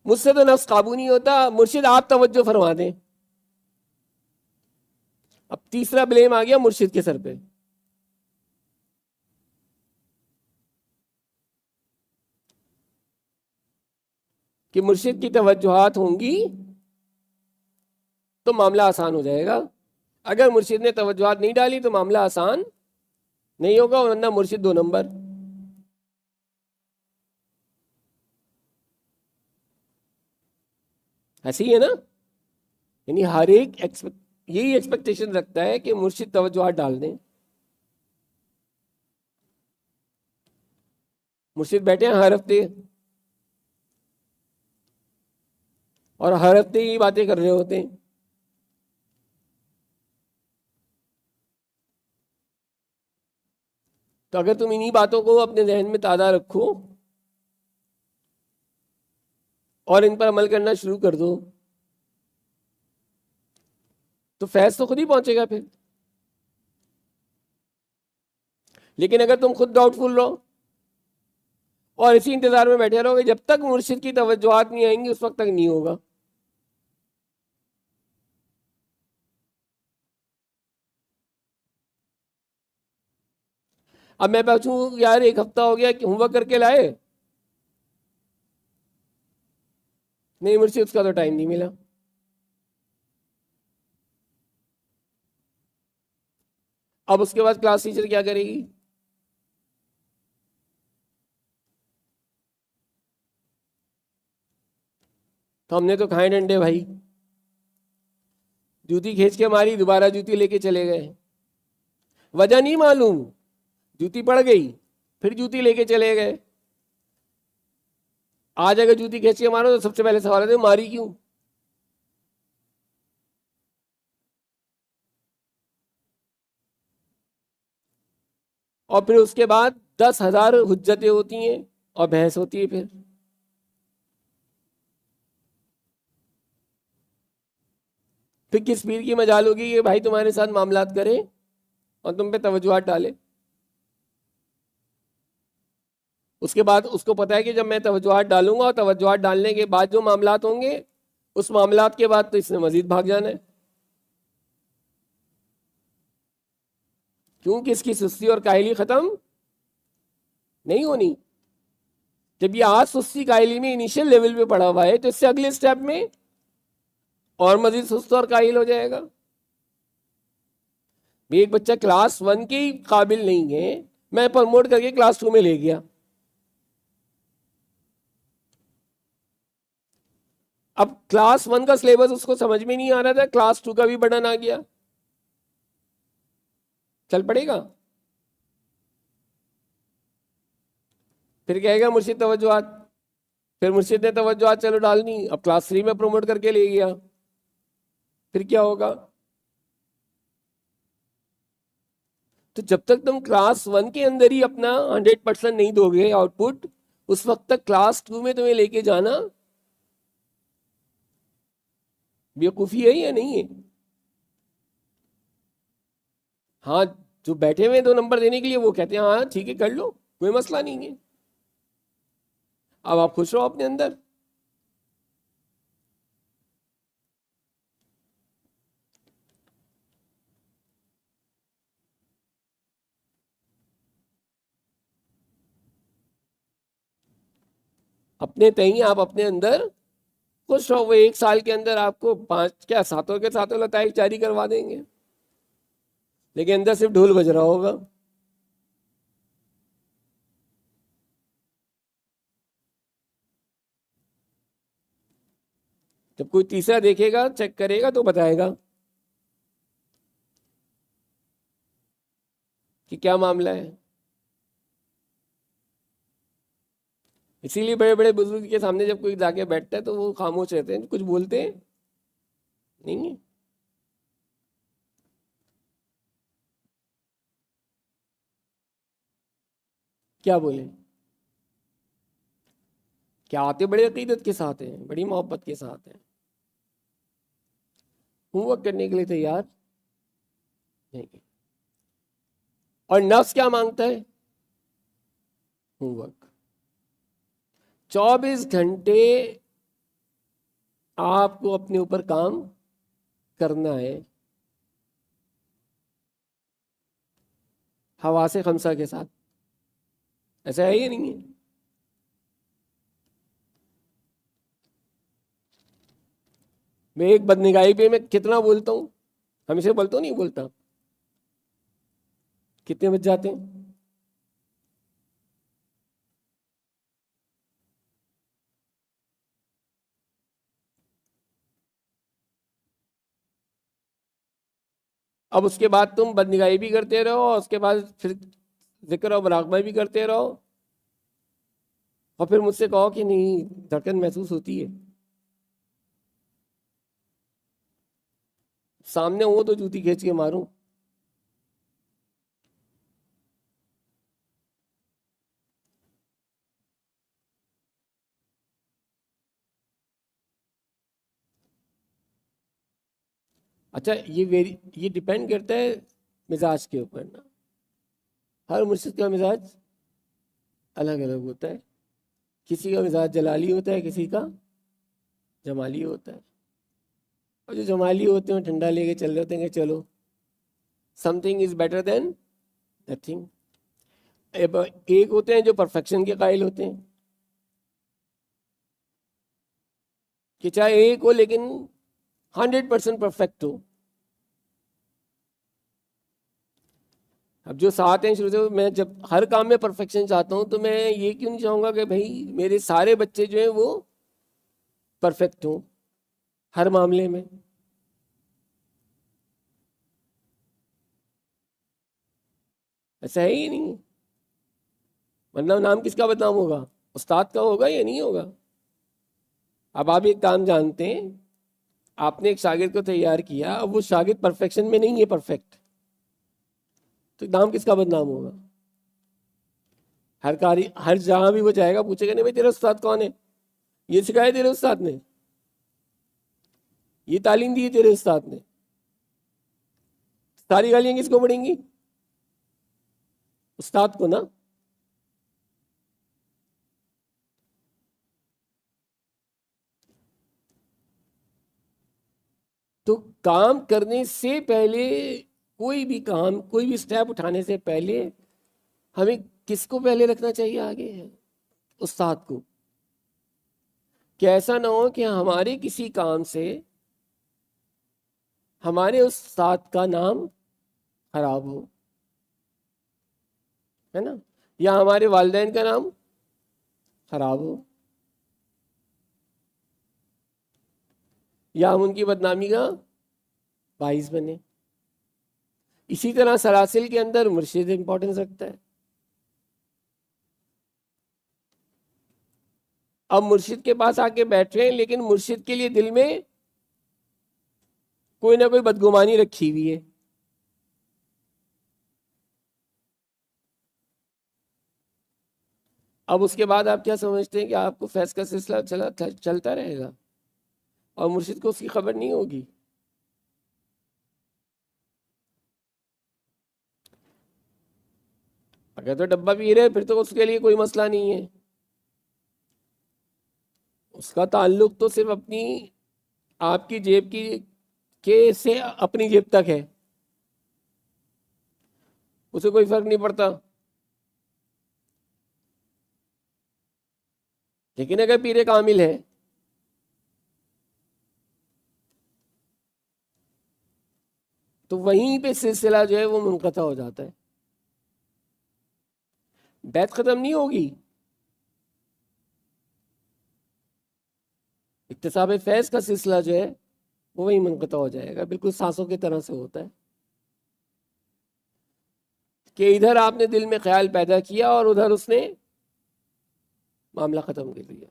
مجھ سے تو نفس قابو نہیں ہوتا، مرشد آپ توجہ فرما دیں. اب تیسرا بلیم آ گیا مرشد کے سر پہ. کہ مرشد کی توجہات ہوں گی تو معاملہ آسان ہو جائے گا. اگر مرشد نے توجہات نہیں ڈالی تو معاملہ آسان نہیں ہوگا، ورنہ مرشد 2 نمبر. ایسے ہی ہے نا. یعنی ہر ایک یہی ایکسپیکٹیشن رکھتا ہے کہ مرشد توجہات ڈال دیں. مرشد بیٹھے ہیں ہر ہفتے اور ہر ہفتے یہ باتیں کر رہے ہوتے ہیں. تو اگر تم انہی باتوں کو اپنے ذہن میں تازہ رکھو اور ان پر عمل کرنا شروع کر دو تو فیض تو خود ہی پہنچے گا پھر. لیکن اگر تم خود ڈاؤٹ فل رہو اور اسی انتظار میں بیٹھے رہو گے جب تک مرشد کی توجہات نہیں آئیں گی اس وقت تک نہیں ہوگا. اب میں پوچھوں یار 1 ہفتہ ہو گیا کہ ہوم ورک کر کے لائے؟ نہیں مرشد اس کا تو ٹائم نہیں ملا. اب اس کے بعد کلاس ٹیچر کیا کرے گی؟ تو ہم نے تو کھائے ڈنڈے بھائی. جوتی کھینچ کے ماری، دوبارہ جوتی لے کے چلے گئے. وجہ نہیں معلوم، جوتی پڑ گئی پھر جوتی لے کے چلے گئے. آج اگر جوتی کھینچ کے مارو تو سب سے پہلے سوال ہے ماری کیوں؟ اور پھر اس کے بعد 10,000 حجتیں ہوتی ہیں اور بحث ہوتی ہے. پھر کس پیر کی مجال ہوگی کہ بھائی تمہارے ساتھ معاملات کرے اور تم پہ توجہات ڈالے. اس کے بعد اس کو پتا ہے کہ جب میں توجہات ڈالوں گا اور توجہات ڈالنے کے بعد جو معاملات ہوں گے اس معاملات کے بعد تو اس نے مزید بھاگ جانا ہے. کیونکہ اس کی سستی اور کاہلی ختم نہیں ہونی. جب یہ آج سستی کاہلی میں انیشیل لیول پہ پڑا ہوا ہے تو اس سے اگلے سٹیپ میں اور مزید سست اور کاہل ہو جائے گا. ایک بچہ کلاس 1 کے ہی قابل نہیں ہے، میں پروموٹ کر کے کلاس 2 میں لے گیا. اب کلاس 1 کا سلیبس اس کو سمجھ میں نہیں آ رہا تھا، کلاس 2 کا بھی برڈن آ گیا. چل پڑے گا؟ پھر کہے گا مرشد توجہات. پھر مرشد نے توجہات چلو ڈالنی، اب کلاس 3 میں پروموٹ کر کے لے گیا، پھر کیا ہوگا؟ تو جب تک تم کلاس 1 کے اندر ہی اپنا 100% نہیں دو گے آؤٹ پٹ، اس وقت تک کلاس 2 میں تمہیں لے کے جانا بیوقوفی ہے یا نہیں ہے؟ ہاں جو بیٹھے ہوئے 2 نمبر دینے کے لیے وہ کہتے ہیں ہاں ٹھیک ہے کر لو، کوئی مسئلہ نہیں ہے. اب آپ خوش رہو اپنے اندر. اپنے تئیں آپ اپنے اندر خوش رہو. وہ 1 سال کے اندر آپ کو 5 کیا 7 کے 7 لطائف جاری کروا دیں گے، لیکن اندر صرف ڈھول بج رہا ہوگا. جب کوئی تیسرا دیکھے گا چیک کرے گا تو بتائے گا کہ کیا معاملہ ہے. اسی لیے بڑے بڑے بزرگ کے سامنے جب کوئی جا کے بیٹھتا ہے تو وہ خاموش رہتے ہیں، کچھ بولتے ہیں نہیں. کیا بولیں؟ کیا آتے بڑے عقیدت کے ساتھ ہیں، بڑی محبت کے ساتھ ہیں، ہوم ورک کرنے کے لیے تیار نہیں. اور نفس کیا مانگتا ہے؟ Home work. 24 گھنٹے آپ کو اپنے اوپر کام کرنا ہے حواس خمسہ کے ساتھ. ایسا ہے یا نہیں ہے؟ میں ایک بدنگاہی پہ میں کتنا بولتا ہوں، ہمیشہ بولتا ہوں نہیں بولتا؟ کتنے بج جاتے ہیں؟ اب اس کے بعد تم بدنگاہی بھی کرتے رہو اور اس کے بعد پھر ذکر اور مراقبہ بھی کرتے رہو، اور پھر مجھ سے کہو کہ نہیں دھڑکن محسوس ہوتی ہے. سامنے ہو تو جوتی کھینچ کے ماروں. اچھا یہ ڈیپینڈ کرتا ہے مزاج کے اوپر نا. ہر مرشد کا مزاج الگ الگ ہوتا ہے. کسی کا مزاج جلالی ہوتا ہے، کسی کا جمالی ہوتا ہے. اور جو جمالی ہوتے ہیں ٹھنڈا لے کے چل رہے ہوتے ہیں کہ چلو some thing is better than nothing. ایک ہوتے ہیں جو پرفیکشن کے قائل ہوتے ہیں کہ چاہے ایک ہو لیکن 100% پرفیکٹ ہو. اب جو ساتھ ہیں شروع سے، میں جب ہر کام میں پرفیکشن چاہتا ہوں تو میں یہ کیوں نہیں چاہوں گا کہ بھائی میرے سارے بچے جو ہیں وہ پرفیکٹ ہوں ہر معاملے میں. ایسا ہے ہی نہیں، ورنہ نام کس کا بدنام ہوگا؟ استاد کا ہوگا یا نہیں ہوگا؟ اب آپ ایک کام جانتے ہیں، آپ نے ایک شاگرد کو تیار کیا، اب وہ شاگرد پرفیکشن میں نہیں ہے پرفیکٹ، تو نام کس کا بدنام ہوگا؟ ہر جہاں بھی وہ جائے گا پوچھے گا نہیں بھائی تیرا استاد کون ہے، یہ سکھایا تیرے استاد نے، یہ تعلیم دی ہے تیرے استاد نے. ساری گالیاں کس کو پڑیں گی؟ استاد کو نا. تو کام کرنے سے پہلے، کوئی بھی کام، کوئی بھی سٹیپ اٹھانے سے پہلے ہمیں کس کو پہلے رکھنا چاہیے آگے؟ استاد کو. کہ ایسا نہ ہو کہ ہمارے کسی کام سے ہمارے استاد کا نام خراب ہو، ہے نا، یا ہمارے والدین کا نام خراب ہو، یا ہم ان کی بدنامی کا باعث بنے. اسی طرح سلاسل کے اندر مرشد امپورٹنس رکھتا ہے. اب مرشد کے پاس آ کے بیٹھے ہیں لیکن مرشد کے لیے دل میں کوئی نہ کوئی بدگمانی رکھی ہوئی ہے. اب اس کے بعد آپ کیا سمجھتے ہیں کہ آپ کو فیض کا سلسلہ چلتا رہے گا اور مرشد کو اس کی خبر نہیں ہوگی؟ اگر تو ڈبہ پی رہے پھر تو اس کے لیے کوئی مسئلہ نہیں ہے، اس کا تعلق تو صرف اپنی آپ کی جیب کے سے اپنی جیب تک ہے، اسے کوئی فرق نہیں پڑتا. لیکن اگر پیر کامل ہے تو وہیں پہ سلسلہ جو ہے وہ منقطع ہو جاتا ہے، بیعت ختم نہیں ہوگی، اکتساب فیض کا سلسلہ جو ہے وہ وہیں منقطع ہو جائے گا. بالکل سانسوں کی طرح سے ہوتا ہے کہ ادھر آپ نے دل میں خیال پیدا کیا اور ادھر اس نے معاملہ ختم کر دیا.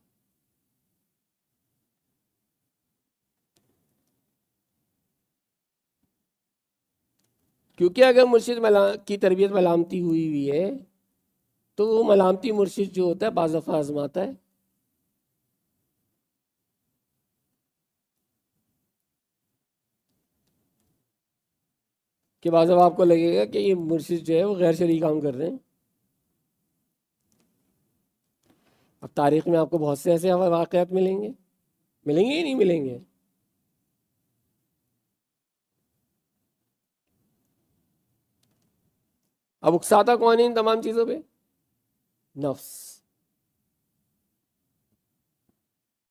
کیونکہ اگر مرشد کی تربیت ملامتی ہوئی ہے تو وہ ملامتی مرشد جو ہوتا ہے بعض دفعہ آزماتا ہے. کہ بعض دفعہ آپ کو لگے گا کہ یہ مرشد جو ہے وہ غیر شرعی کام کر رہے ہیں. اب تاریخ میں آپ کو بہت سے ایسے واقعات ملیں گے. ملیں گے یا نہیں ملیں گے؟ اب اکساتا کون ہے ان تمام چیزوں پہ؟ نفس.